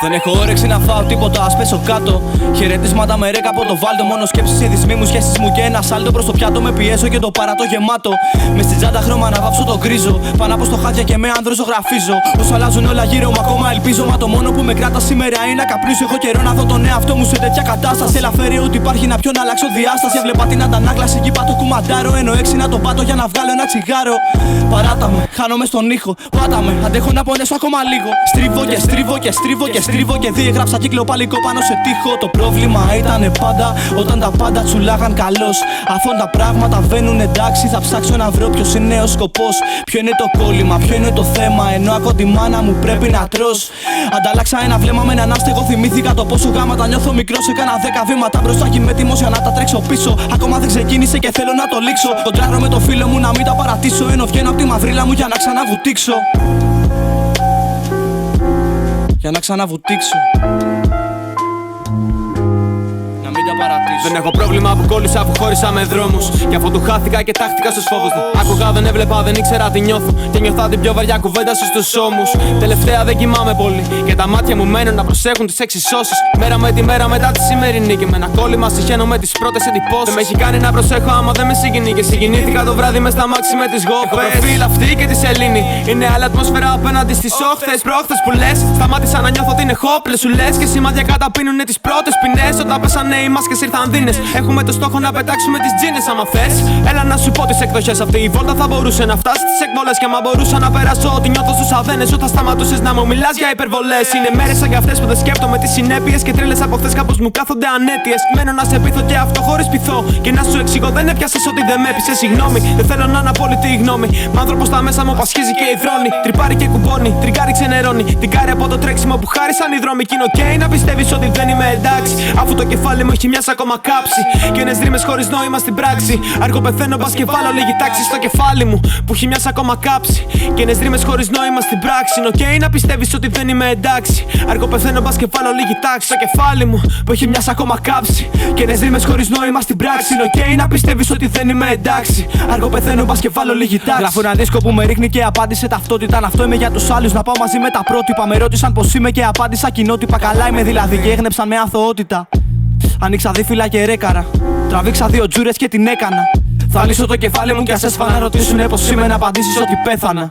Δεν έχω όρεξη να φάω τίποτα, ας πέσω κάτω. Χαιρετίσματα με ρέκα από το βάλτο. Μόνο σκέψεις, ειδισμοί μου, σχέσεις μου και ένα σάλτο προς το πιάτο. Με πιέσω και το παρατώ γεμάτο. Μες στην τσάντα χρώμα να βάψω το γκρίζο. Πάνω από στο χάδια και με άνδρο ζωγραφίζω. Όσο αλλάζουν όλα γύρω μου, ακόμα ελπίζω. Μα το μόνο που με κράτα σήμερα είναι να καπνίσω. Έχω καιρό να δω τον εαυτό μου σε τέτοια κατάσταση. Έλα φέρει ότι υπάρχει να πιω να αλλάξω διάσταση. Έβλεπα την αντανάκλαση κι είπα το κουμαντάρω. Ενώ έξι να τον πάτω για να βγάλω ένα τσιγάρο. Παράτα με, χάνομαι στον ήχο. Πάτα με, αντέχω να πονέσω ακόμα λίγο. Στρίβω και στρίβω και στρίβω και στρίβω και διέγραψα κύκλο παλικό πάνω σε τείχο. Το πρόβλημα ήταν πάντα όταν τα πάντα τσουλάγαν καλώς. Αφού τα πράγματα βαίνουν εντάξει, θα ψάξω να βρω ποιος είναι ο σκοπός. Ποιο είναι το κόλλημα, ποιο είναι το θέμα. Ενώ ακούω τη μάνα μου πρέπει να τρως. Ανταλλάξα ένα βλέμμα με έναν άστεγο. Θυμήθηκα το πόσο γάματα νιώθω μικρός. Έκανα 10 βήματα μπροστά και είμαι έτοιμος για να τα τρέξω πίσω. Ακόμα δεν ξεκίνησε και θέλω να το λήξω. Κοντράρω με το φίλο μου να μην τα παρατήσω. Ενώ βγαίνω από τη μαυρίλα μου για να ξαναβουτήξω. Για να ξαναβουτήξω. Να μην τα παρατήσω. Δεν έχω πρόβλημα που κόλλησα, που χώρισα με δρόμους. Κι αφού του χάθηκα και τάχτηκα στους φόβους μου. Άκουγα, δεν έβλεπα, δεν ήξερα τι νιώθω. Και νιώθα την πιο βαριά κουβέντα σου στους ώμους. Τελευταία δεν κοιμάμαι πολύ. Και τα μάτια μου μένουν να προσέχουν τις εξισώσεις. Μέρα με τη μέρα μετά τη σημερινή. Και με ένα κόλλημα συχαίνω με τις πρώτες εντυπώσεις. Δεν με έχει κάνει να προσέχω άμα δεν με συγκινεί. Και συγκινήθηκα το βράδυ μες στα μάξι με τις γόπες. Έχω προφίλ αυτή και τη σελήνη. Είναι άλλη ατμόσφαιρα απέναντι στις όχθες. Πρόχθες που λες, σταμάτησα να νιώθω ότι είναι χόπλες. Σου λες και σημάδια καταπίνουνε τις πρώτες ποινές. Όταν πέσανε οι μάσκες ήρθαν δίνες. Έχουμε το στόχο να πετάξουμε τις τζίνες. Άμα θες, έλα να σου πω τις εκδοχές. Αυτή η βόλτα θα μπορούσε να φτάσει στις εκβολές. Και άμα μπορούσα να περάσω ό,τι νιώθω στους αδένες. Όταν σταματούσες να μου μιλάς για υπερβολές. Είναι μέρες σαν κι αυτές που δεν σκέφτομαι τις συνέπειες. Και τρέλες από χθες κάπως μου κάθονται ανέτειες. Μένω να σε πείθω και αυτό χωρίς πειθό. Και να σου εξηγώ δεν έπιασες ότι δεν με έπεισε. Συγγνώμη, δεν θέλω να είναι απόλυτη η γνώμη. Μ' άνθρωπος στα μέσα μου πασχίζει και υδρώνει. Τρυπάρει και κουμπώνει, τριγκάρει ξενερώνει. Την κάρει από το τρέξιμο που χάρισαν οι δρόμοι. Κι είναι ok να πιστεύεις ότι δεν είμαι εντάξει. Αφού το κεφάλι μου έχει μοιάσει ακόμα κάψει. Και νες ρήμες χωρίς νόημα στην πράξη. Αργό πεθαίνω μπας και βάλω λίγη τάξη στο κεφάλι μου που έχει μοιάσει ακόμα κάψει. Και νες ρήμες χωρίς νόημα στην πράξη. Είναι ok να πιστεύεις ότι δεν είμαι εντάξει. Αργό πεθαίνω μπας και βάλω λίγη τάξη στο κεφάλι μου που έχει μοιάσει ακόμα κάψει. Και νες ρήμες χωρίς νόημα στην πράξη. Είναι ok να πιστεύεις ότι δεν είμαι εντάξει. Αργό πεθαίνω μπας και βάλω λίγη τάξη. Γράφω ένα δίσκο που με ρίχνει και απάντησε ταυτότητα. Αν αυτό είμαι για τους άλλους, να πάω μαζί με τα πρότυπα. Με ρώτησαν πως είμαι και απάντησα κοινότυπα. Καλά είμαι δηλαδή και έγνεψαν με αθωότητα. Ανοίξα δίφυλλα και ρέκαρα. Τραβήξα 2 τζούρες και την έκανα. Θα λύσω το κεφάλι μου κι ας έσφα να ρωτήσουνε πως είμαι να απαντήσεις ότι πέθανα.